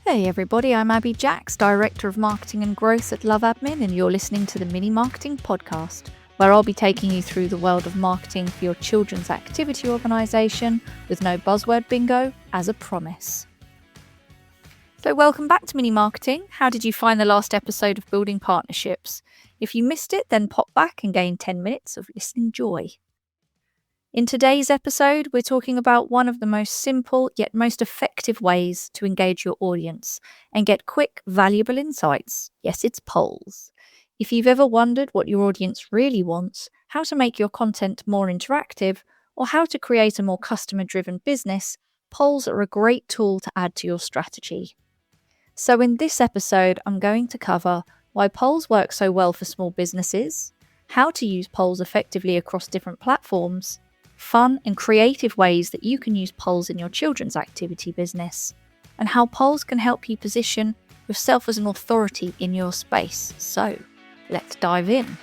Hey everybody, I'm Abi Jacks, Director of Marketing and Growth at Love Admin, and you're listening to the Mini Marketing Podcast, where I'll be taking you through the world of marketing for your children's activity organisation with no buzzword bingo, as a promise. So welcome back to Mini Marketing. How did you find the last episode of Building Partnerships? If you missed it, then pop back and gain 10 minutes of listening joy. In today's episode, we're talking about one of the most simple yet most effective ways to engage your audience and get quick, valuable insights. Yes, it's polls. If you've ever wondered what your audience really wants, how to make your content more interactive, or how to create a more customer-driven business, polls are a great tool to add to your strategy. So in this episode, I'm going to cover why polls work so well for small businesses, how to use polls effectively across different platforms, fun and creative ways that you can use polls in your children's activity business, and how polls can help you position yourself as an authority in your space. So, let's dive in.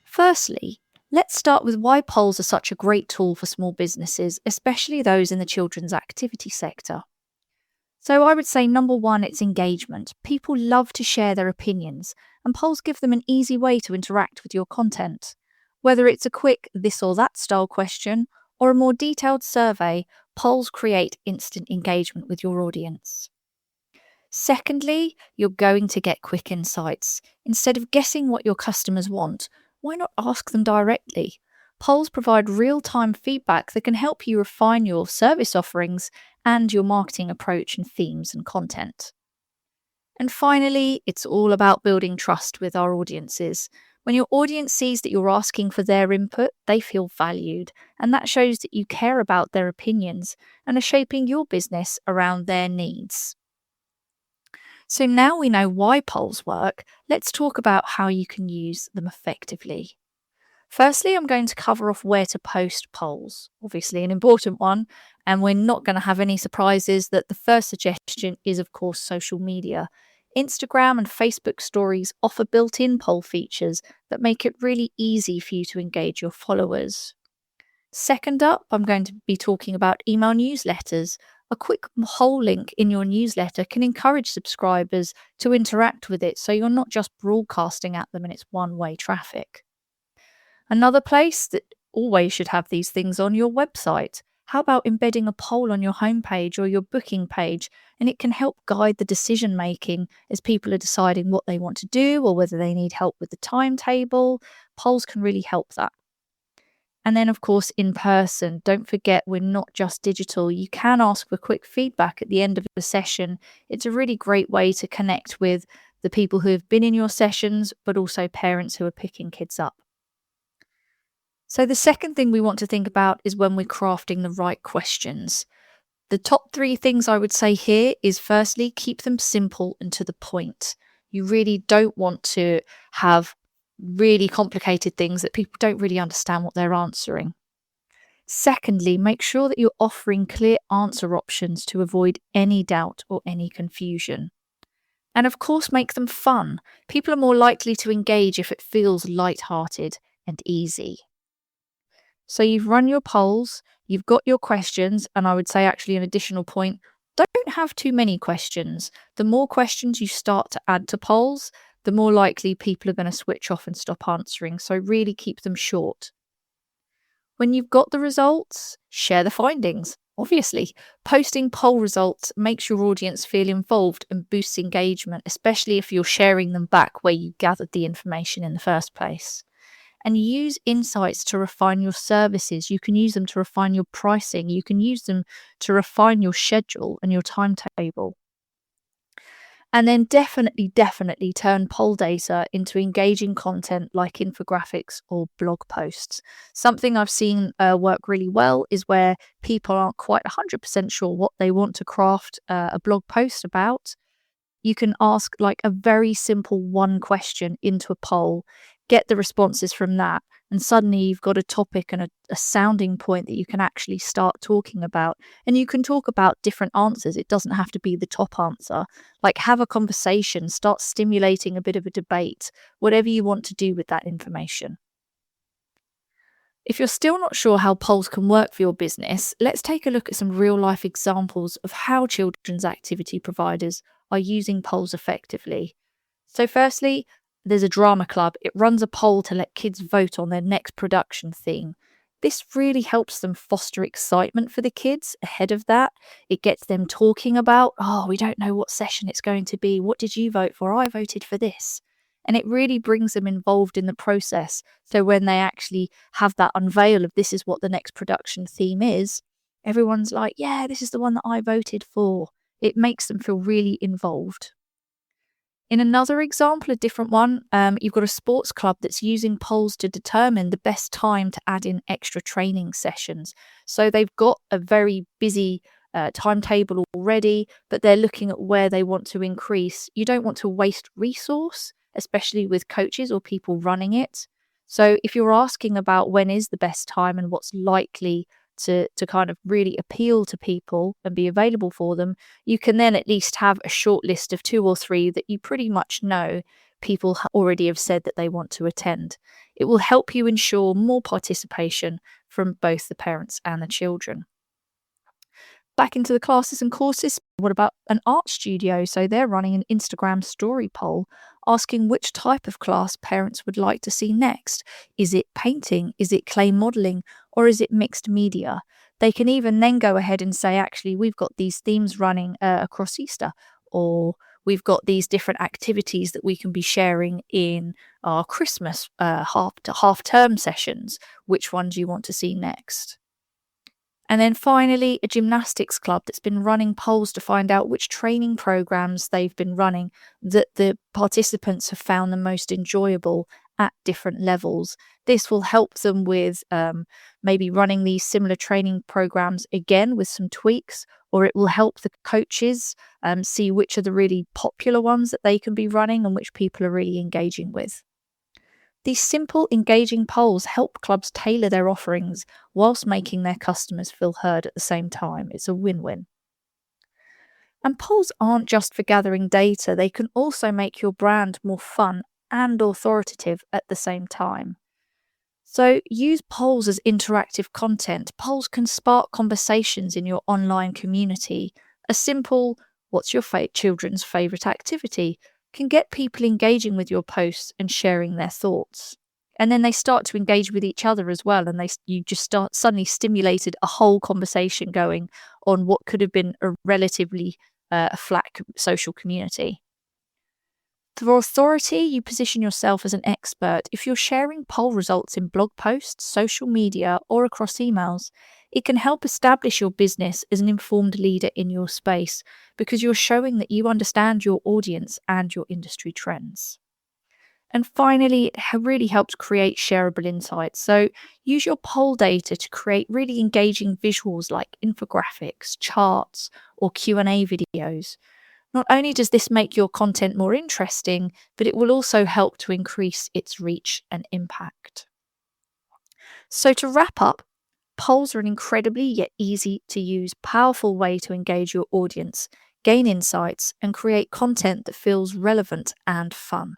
Firstly, let's start with why polls are such a great tool for small businesses, especially those in the children's activity sector. So I would say number one, it's engagement. People love to share their opinions, and polls give them an easy way to interact with your content. Whether it's a quick this or that style question or a more detailed survey, polls create instant engagement with your audience. Secondly, you're going to get quick insights. Instead of guessing what your customers want, why not ask them directly? Polls provide real-time feedback that can help you refine your service offerings and your marketing approach and themes and content. And finally, it's all about building trust with our audiences. When your audience sees that you're asking for their input, they feel valued, and that shows that you care about their opinions and are shaping your business around their needs. So now we know why polls work, let's talk about how you can use them effectively. Firstly, I'm going to cover off where to post polls, obviously an important one, and we're not going to have any surprises that the first suggestion is, of course, social media. Instagram and Facebook stories offer built-in poll features that make it really easy for you to engage your followers. Second up, I'm going to be talking about email newsletters. A quick poll link in your newsletter can encourage subscribers to interact with it, so you're not just broadcasting at them and it's one-way traffic. Another place that always should have these things on your website. How about embedding a poll on your homepage or your booking page, and it can help guide the decision making as people are deciding what they want to do or whether they need help with the timetable. Polls can really help that. And then, of course, in person. Don't forget, we're not just digital. You can ask for quick feedback at the end of the session. It's a really great way to connect with the people who have been in your sessions, but also parents who are picking kids up. So the second thing we want to think about is when we're crafting the right questions. The top 3 things I would say here is, firstly, keep them simple and to the point. You really don't want to have really complicated things that people don't really understand what they're answering. Secondly, make sure that you're offering clear answer options to avoid any doubt or any confusion. And of course, make them fun. People are more likely to engage if it feels light-hearted and easy. So you've run your polls, you've got your questions, and I would say actually an additional point, don't have too many questions. The more questions you start to add to polls, the more likely people are going to switch off and stop answering. So really keep them short. When you've got the results, share the findings. Obviously, posting poll results makes your audience feel involved and boosts engagement, especially if you're sharing them back where you gathered the information in the first place. And use insights to refine your services. You can use them to refine your pricing. You can use them to refine your schedule and your timetable. And then definitely turn poll data into engaging content like infographics or blog posts. Something I've seen work really well is where people aren't quite 100% sure what they want to craft a blog post about. You can ask like a very simple one question into a poll, get the responses from that, and suddenly you've got a topic and a sounding point that you can actually start talking about. And you can talk about different answers. It doesn't have to be the top answer. Like, have a conversation, start stimulating a bit of a debate, whatever you want to do with that information. If you're still not sure how polls can work for your business, let's take a look at some real-life examples of how children's activity providers are using polls effectively. So firstly, there's a drama club. It runs a poll to let kids vote on their next production theme. This really helps them foster excitement for the kids ahead of that. It gets them talking about, oh, we don't know what session it's going to be. What did you vote for? I voted for this. And it really brings them involved in the process. So when they actually have that unveil of this is what the next production theme is, everyone's like, yeah, this is the one that I voted for. It makes them feel really involved. In another example, a different one, you've got a sports club that's using polls to determine the best time to add in extra training sessions. So they've got a very busy timetable already, but they're looking at where they want to increase. You don't want to waste resource, especially with coaches or people running it. So if you're asking about when is the best time and what's likely to kind of really appeal to people and be available for them, you can then at least have a short list of 2 or 3 that you pretty much know people already have said that they want to attend. It will help you ensure more participation from both the parents and the children. Back into the classes and courses, what about an art studio? So they're running an Instagram story poll asking which type of class parents would like to see next. Is it painting? Is it clay modelling? Or is it mixed media? They can even then go ahead and say, actually, we've got these themes running across Easter, or we've got these different activities that we can be sharing in our Christmas half-term sessions. Which one do you want to see next? And then finally, a gymnastics club that's been running polls to find out which training programs they've been running that the participants have found the most enjoyable at different levels. This will help them with maybe running these similar training programs again with some tweaks, or it will help the coaches see which are the really popular ones that they can be running and which people are really engaging with. These simple, engaging polls help clubs tailor their offerings whilst making their customers feel heard at the same time. It's a win-win. And polls aren't just for gathering data, they can also make your brand more fun and authoritative at the same time. So use polls as interactive content. Polls can spark conversations in your online community. A simple, what's your children's favourite activity? Can get people engaging with your posts and sharing their thoughts. And then they start to engage with each other as well, and you just suddenly stimulated a whole conversation going on what could have been a relatively flat social community. For authority, you position yourself as an expert. If you're sharing poll results in blog posts, social media, or across emails, it can help establish your business as an informed leader in your space because you're showing that you understand your audience and your industry trends. And finally, it really helps create shareable insights. So use your poll data to create really engaging visuals like infographics, charts, or Q&A videos. Not only does this make your content more interesting, but it will also help to increase its reach and impact. So to wrap up, polls are an incredibly yet easy to use, powerful way to engage your audience, gain insights, and create content that feels relevant and fun.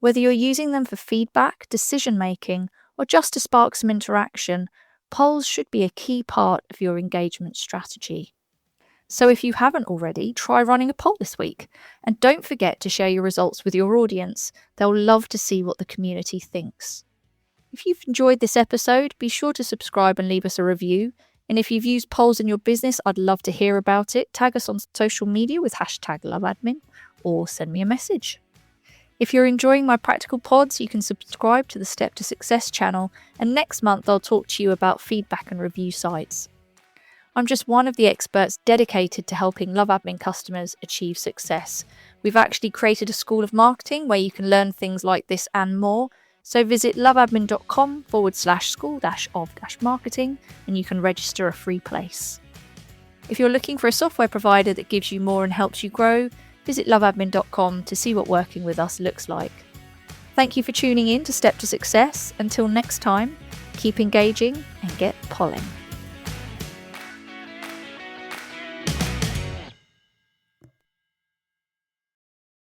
Whether you're using them for feedback, decision making, or just to spark some interaction, polls should be a key part of your engagement strategy. So if you haven't already, try running a poll this week. And don't forget to share your results with your audience. They'll love to see what the community thinks. If you've enjoyed this episode, be sure to subscribe and leave us a review. And if you've used polls in your business, I'd love to hear about it. Tag us on social media with #LoveAdmin or send me a message. If you're enjoying my practical pods, you can subscribe to the Step to Success channel. And next month, I'll talk to you about feedback and review sites. I'm just one of the experts dedicated to helping LoveAdmin customers achieve success. We've actually created a school of marketing where you can learn things like this and more. So visit loveadmin.com/school-of-marketing and you can register a free place. If you're looking for a software provider that gives you more and helps you grow, visit loveadmin.com to see what working with us looks like. Thank you for tuning in to Step to Success. Until next time, keep engaging and get polling.